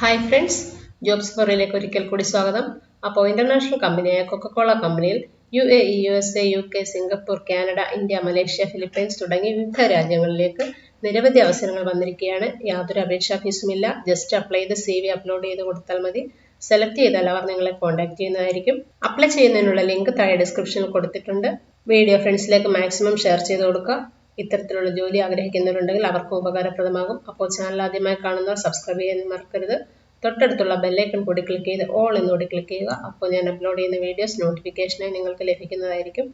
Hi friends, jobs ഫോറിലേക്ക് ഒരിക്കൽ കൂടി സ്വാഗതം. അപ്പോൾ ഇന്റർനാഷണൽ കമ്പനിയായ കൊക്കക്കോള കമ്പനിയിൽ UAE, USA, UK, Singapore, Canada, India, Malaysia, Philippines തുടങ്ങി വിവിധ രാജ്യങ്ങളിലേക്ക് നിരവധി അവസരങ്ങൾ വന്നിരിക്കുകയാണ്. യാതൊരു അപേക്ഷാ ഫീസുമില്ല. ജസ്റ്റ് അപ്ലൈ ചെയ്ത് CV അപ്ലോഡ് ചെയ്ത് കൊടുത്താൽ മതി. സെലക്ട് ചെയ്താൽ അവർ നിങ്ങളെ കോൺടാക്ട് ചെയ്യുന്നതായിരിക്കും. അപ്ലൈ ചെയ്യുന്നതിനുള്ള ലിങ്ക് താഴെ ഡിസ്ക്രിപ്ഷനിൽ കൊടുത്തിട്ടുണ്ട്. വീഡിയോ ഫ്രണ്ട്സിലേക്ക് മാക്സിമം ഷെയർ ചെയ്ത് കൊടുക്കുക. ഇത്തരത്തിലുള്ള ജോലി ആഗ്രഹിക്കുന്നവരുണ്ടെങ്കിൽ അവർക്കും ഉപകാരപ്രദമാകും. അപ്പോൾ ചാനൽ ആദ്യമായി കാണുന്നവർ സബ്സ്ക്രൈബ് ചെയ്യാൻ മറക്കരുത്. തൊട്ടടുത്തുള്ള ബെല്ലൈക്കൺ കൂടി ക്ലിക്ക് ചെയ്ത് ഓൾ എന്നോട് ക്ലിക്ക് ചെയ്യുക. അപ്പോൾ ഞാൻ അപ്ലോഡ് ചെയ്യുന്ന വീഡിയോസ് നോട്ടിഫിക്കേഷനായി നിങ്ങൾക്ക് ലഭിക്കുന്നതായിരിക്കും.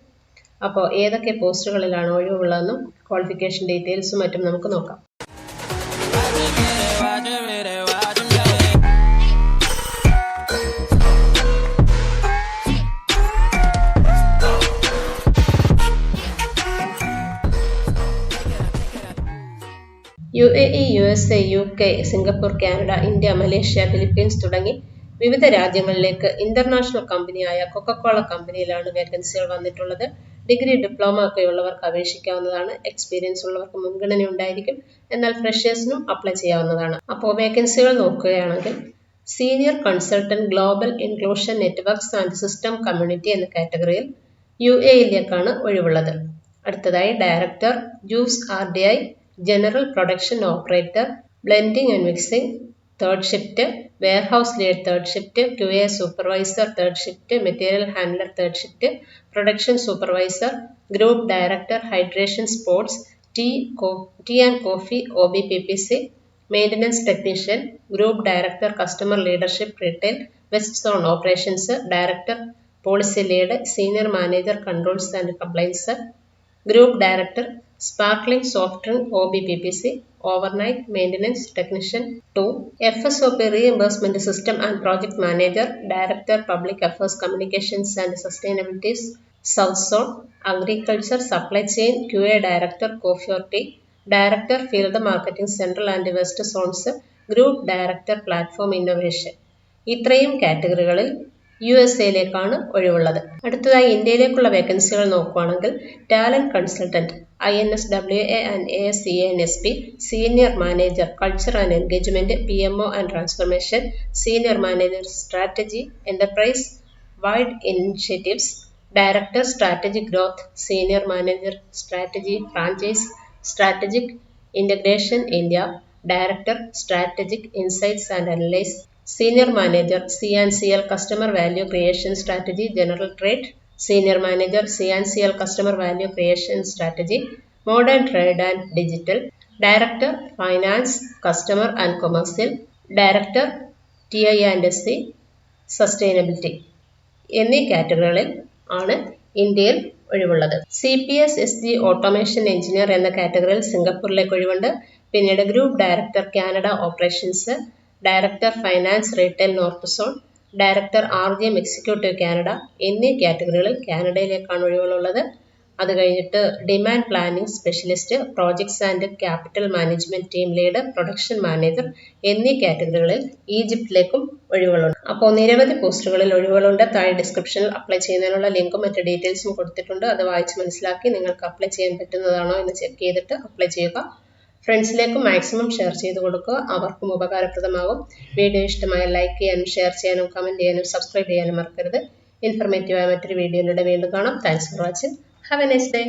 അപ്പോൾ ഏതൊക്കെ പോസ്റ്റുകളിലാണ് ഒഴിവുള്ളതെന്നും ക്വാളിഫിക്കേഷൻ ഡീറ്റെയിൽസും മറ്റും നമുക്ക് നോക്കാം. UAE, USA, UK, Singapore, Canada, India, Malaysia, Philippines തുടങ്ങി വിവിധ രാജ്യങ്ങളിലേക്ക് ഇന്റർനാഷണൽ കമ്പനിയായ കൊക്കക്കോള കമ്പനിയിലാണ് വേക്കൻസികൾ വന്നിട്ടുള്ളത്. ഡിഗ്രി, ഡിപ്ലോമ ഒക്കെയുള്ളവർക്ക് അപേക്ഷിക്കാവുന്നതാണ്. എക്സ്പീരിയൻസ് ഉള്ളവർക്ക് മുൻഗണന ഉണ്ടായിരിക്കും. എന്നാൽ ഫ്രഷേഴ്സിനും അപ്ലൈ ചെയ്യാവുന്നതാണ്. അപ്പോൾ വേക്കൻസികൾ നോക്കുകയാണെങ്കിൽ senior consultant global inclusion networks and system community എന്ന കാറ്റഗറിയിൽ UAEയിലേക്കാണ് ഒഴിവുള്ളത്. അടുത്തതായി director, juice RDI, general production operator, blending and mixing, third shift, warehouse lead third shift, QA supervisor third shift, material handler third shift, production supervisor, group director, hydration sports, tea and coffee OBPPC, maintenance technician, group director customer leadership retail west zone operations, director policy lead, senior manager controls and compliance, group director sparkling soft drink OBPPC, overnight maintenance technician 2, FSOP reimbursement system and project manager, director public affairs communications and sustainabilities south zone, agriculture supply chain QA director coffee or tea, director field marketing central and west zones, group director platform innovation. ഇത്രയും കാറ്റഗറികളിൽ USAയിലേക്കാണ് ഒഴിവുള്ളത്. അടുത്തതായി ഇന്ത്യയിലേക്കുള്ള വേക്കൻസികൾ നോക്കുകയാണെങ്കിൽ talent consultant INSWA and ASEANSP, senior manager culture and engagement PMO and transformation, senior manager strategy enterprise wide initiatives, director strategic growth, senior manager strategy franchise strategic integration India, director strategic insights and analyse, senior manager C&CL customer value creation strategy general trade, senior manager C&CL customer value creation strategy modern trade and digital, director finance customer and commercial, director TI&SC sustainability എന്നീ കാറ്റഗറികളിൽ ആണ് ഇന്ത്യയിൽ ഒഴിവുള്ളത്. CPS SG automation engineer എന്ന കാറ്റഗറിയിൽ സിംഗപ്പൂരിലേക്ക് ഒഴിവുണ്ട്. പിന്നീട് group director Canada operations, director finance retail north zone, director RGM executive Canada എന്നീ കാറ്റഗറികളിൽ കാനഡയിലേക്കാണ് ഒഴിവുകളുള്ളത്. അത് കഴിഞ്ഞിട്ട് demand planning specialist, projects and capital management team lead, production manager എന്നീ കാറ്റഗറികളിൽ ഈജിപ്തിലേക്കും ഒഴിവുകളുണ്ട്. അപ്പോൾ നിരവധി പോസ്റ്റുകളിൽ ഒഴിവുകളുണ്ട്. താഴെ ഡിസ്ക്രിപ്ഷനിൽ അപ്ലൈ ചെയ്യുന്നതിനുള്ള ലിങ്കും മറ്റ് ഡീറ്റെയിൽസും കൊടുത്തിട്ടുണ്ട്. അത് വായിച്ച് മനസ്സിലാക്കി നിങ്ങൾക്ക് അപ്ലൈ ചെയ്യാൻ പറ്റുന്നതാണോ എന്ന് ചെക്ക് ചെയ്തിട്ട് അപ്ലൈ ചെയ്യുക. ഫ്രണ്ട്സിലേക്കും മാക്സിമം ഷെയർ ചെയ്ത് കൊടുക്കുക. അവർക്കും ഉപകാരപ്രദമാകും. വീഡിയോ ഇഷ്ടമായ ലൈക്ക് ചെയ്യാനും ഷെയർ ചെയ്യാനും കമൻറ്റ് ചെയ്യാനും സബ്സ്ക്രൈബ് ചെയ്യാനും മറക്കരുത്. ഇൻഫർമേറ്റീവായ മറ്റൊരു വീഡിയോയിലൂടെ വീണ്ടും കാണാം. Thanks for watching. Have A nice day.